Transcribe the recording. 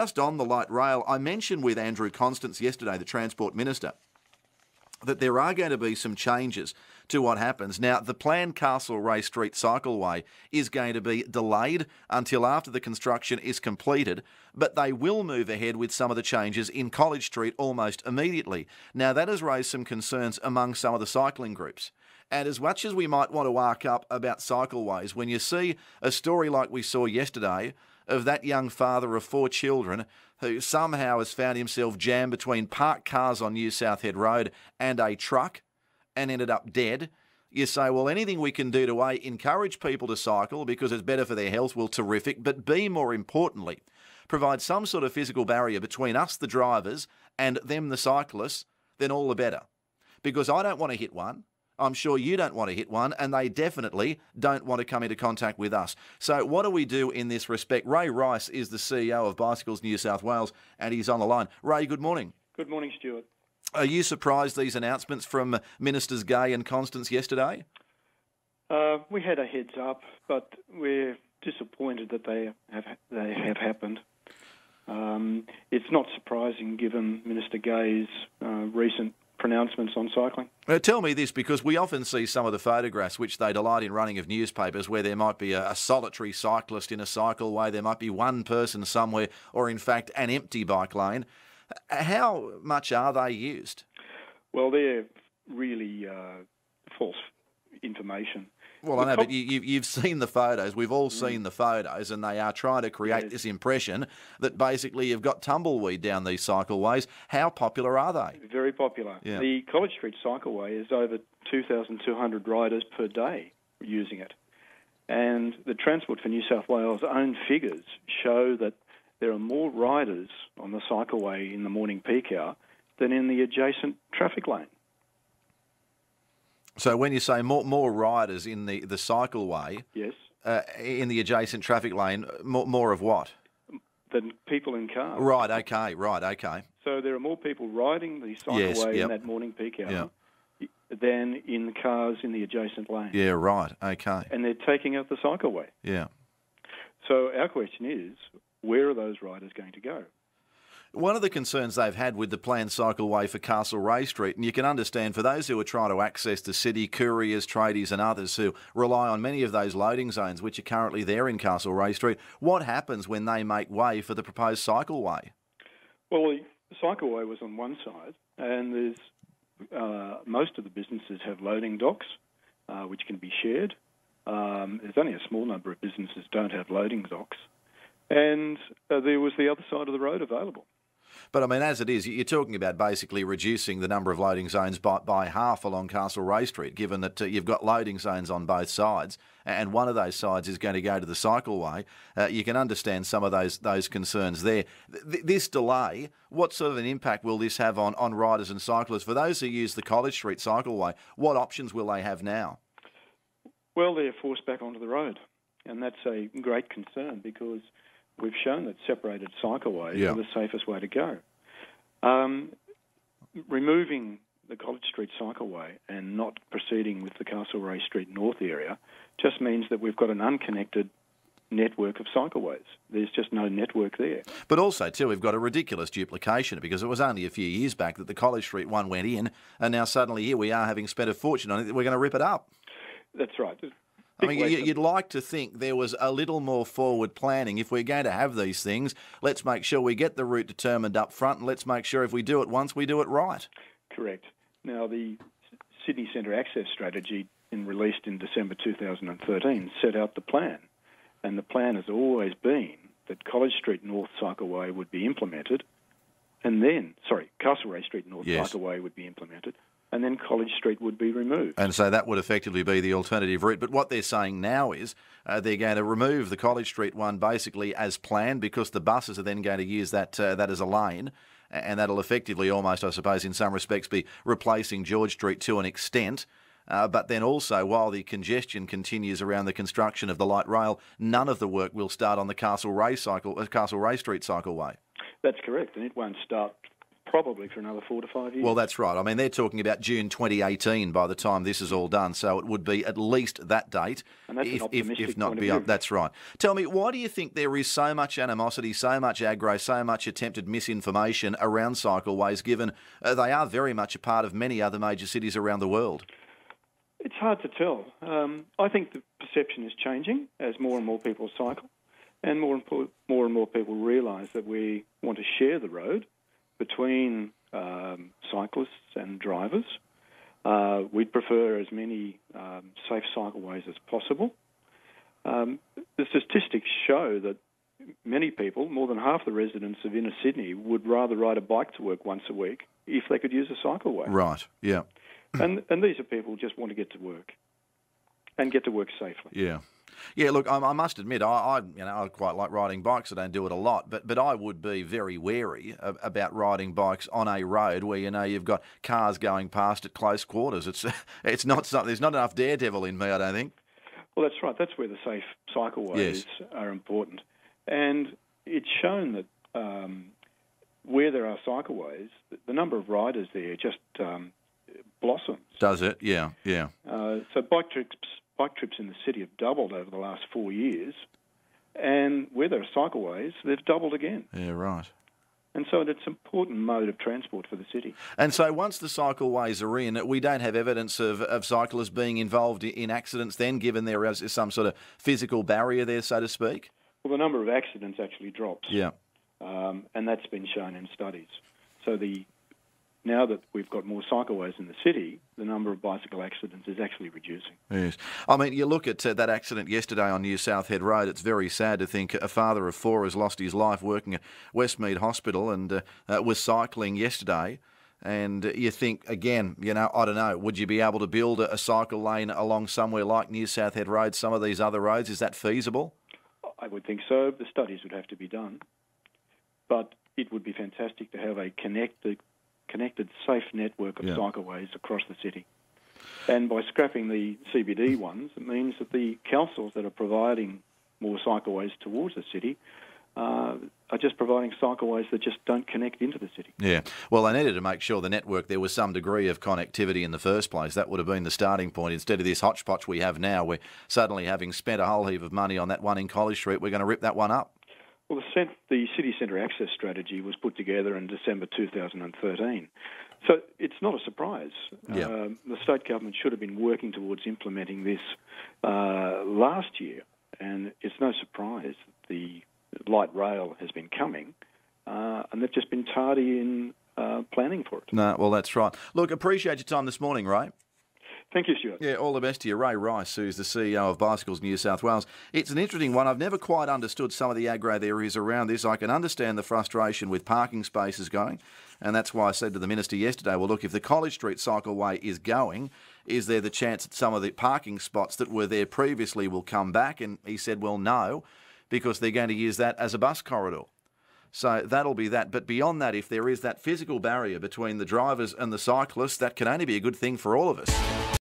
Just on the light rail, I mentioned with Andrew Constance yesterday, the Transport Minister, that there are going to be some changes to what happens. Now, the planned Castlereagh Street cycleway is going to be delayed until after the construction is completed, but they will move ahead with some of the changes in College Street almost immediately. Now, that has raised some concerns among some of the cycling groups. And as much as we might want to arc up about cycleways, when you see a story like we saw yesterday of that young father of 4 children who somehow has found himself jammed between parked cars on New South Head Road and a truck and ended up dead, you say, well, anything we can do to A, encourage people to cycle because it's better for their health, well, terrific, but B, more importantly, provide some sort of physical barrier between us, the drivers, and them, the cyclists, then all the better. Because I don't want to hit one. I'm sure you don't want to hit one, and they definitely don't want to come into contact with us. So what do we do in this respect? Ray Rice is the CEO of Bicycles New South Wales, and he's on the line. Ray, good morning. Good morning, Stuart. Are you surprised these announcements from Ministers Gay and Constance yesterday? We had a heads up, but we're disappointed that they have happened. It's not surprising given Minister Gay's recent pronouncements on cycling. Tell me this, because we often see some of the photographs which they delight in running of newspapers where there might be a solitary cyclist in a cycleway, there might be one person somewhere, or in fact an empty bike lane. How much are they used? Well, they're really false information. Well, I know, but you've seen the photos. We've all seen the photos, and they are trying to create this impression that basically you've got tumbleweed down these cycleways. How popular are they? Very popular. Yeah. The College Street cycleway is over 2,200 riders per day using it. And the Transport for New South Wales' own figures show that there are more riders on the cycleway in the morning peak hour than in the adjacent traffic lane. So when you say more riders in the cycleway, yes, in the adjacent traffic lane, more of what? Than people in cars. Right, okay. So there are more people riding the cycleway in that morning peak hour than in the cars in the adjacent lane. Yeah, right, okay. And they're taking out the cycleway. Yeah. So our question is, where are those riders going to go? One of the concerns they've had with the planned cycleway for Castlereagh Street, and you can understand for those who are trying to access the city, couriers, tradies and others who rely on many of those loading zones which are currently there in Castlereagh Street, what happens when they make way for the proposed cycleway? Well, the cycleway was on one side, and there's most of the businesses have loading docks, which can be shared. There's only a small number of businesses don't have loading docks. And there was the other side of the road available. But, I mean, as it is, you're talking about basically reducing the number of loading zones by half along Castlereagh Street, given that you've got loading zones on both sides, and one of those sides is going to go to the cycleway. You can understand some of those concerns there. This delay, what sort of an impact will this have on riders and cyclists? For those who use the College Street cycleway, what options will they have now? Well, they're forced back onto the road, and that's a great concern because we've shown that separated cycleways are the safest way to go. Removing the College Street cycleway and not proceeding with the Castlereagh Street North area just means that we've got an unconnected network of cycleways. There's just no network there. But also, too, we've got a ridiculous duplication because it was only a few years back that the College Street one went in, and now suddenly here we are having spent a fortune on it. We're going to rip it up. That's right. I mean, you'd like to think there was a little more forward planning. If we're going to have these things, let's make sure we get the route determined up front, and let's make sure if we do it once, we do it right. Correct. Now, the Sydney Centre Access Strategy, released in December 2013, set out the plan. And the plan has always been that College Street North Cycleway would be implemented, and then, Castlereagh Street North Cycleway would be implemented, and then College Street would be removed. And so that would effectively be the alternative route. But what they're saying now is they're going to remove the College Street one basically as planned because the buses are then going to use that as a lane, and that'll effectively almost, I suppose, in some respects be replacing George Street to an extent. But then also, while the congestion continues around the construction of the light rail, none of the work will start on the Castlereagh Street cycleway. That's correct, and it won't start probably for another 4 to 5 years. Well, that's right. I mean, they're talking about June 2018 by the time this is all done, so it would be at least that date, and that's an optimistic if not point of beyond. view. That's right. Tell me, why do you think there is so much animosity, so much aggro, so much attempted misinformation around cycleways, given they are very much a part of many other major cities around the world? It's hard to tell. I think the perception is changing as more and more people cycle, and more and more people realise that we want to share the road between cyclists and drivers. We'd prefer as many safe cycleways as possible. The statistics show that many people, more than half the residents of inner Sydney, would rather ride a bike to work once a week if they could use a cycleway. Right, yeah. And these are people who just want to get to work and get to work safely. Yeah. Yeah, look, I must admit, I quite like riding bikes. I don't do it a lot, but I would be very wary about riding bikes on a road where you've got cars going past at close quarters. It's not something. There's not enough daredevil in me, I don't think. Well, that's right. That's where the safe cycleways are important, and it's shown that where there are cycleways, the number of riders there just blossoms. Does it? Yeah, yeah. So bike trips in the city have doubled over the last 4 years, and where there are cycleways, they've doubled again. Yeah, right. And so it's an important mode of transport for the city. And so once the cycleways are in, we don't have evidence of cyclists being involved in accidents then, given there is some sort of physical barrier there, so to speak? Well, the number of accidents actually drops. Yeah. And that's been shown in studies. So now that we've got more cycleways in the city, the number of bicycle accidents is actually reducing. Yes. I mean, you look at that accident yesterday on New South Head Road, it's very sad to think a father of 4 has lost his life working at Westmead Hospital and was cycling yesterday. And you think, again, I don't know, would you be able to build a cycle lane along somewhere like New South Head Road, some of these other roads? Is that feasible? I would think so. The studies would have to be done. But it would be fantastic to have a connected, safe network of cycleways across the city. And by scrapping the CBD ones, it means that the councils that are providing more cycleways towards the city are just providing cycleways that just don't connect into the city. Yeah. Well, they needed to make sure the network, there was some degree of connectivity in the first place. That would have been the starting point. Instead of this hodgepodge we have now, we're suddenly, having spent a whole heap of money on that one in College Street, we're going to rip that one up. Well, the city centre access strategy was put together in December 2013. So it's not a surprise. Yeah. The state government should have been working towards implementing this last year, and it's no surprise that the light rail has been coming, and they've just been tardy in planning for it. No, well, that's right. Look, appreciate your time this morning, Ray. Thank you, Stuart. Yeah, all the best to you. Ray Rice, who's the CEO of Bicycles New South Wales. It's an interesting one. I've never quite understood some of the aggro there is around this. I can understand the frustration with parking spaces going, and that's why I said to the Minister yesterday, well, look, if the College Street cycleway is going, is there the chance that some of the parking spots that were there previously will come back? And he said, well, no, because they're going to use that as a bus corridor. So that'll be that. But beyond that, if there is that physical barrier between the drivers and the cyclists, that can only be a good thing for all of us.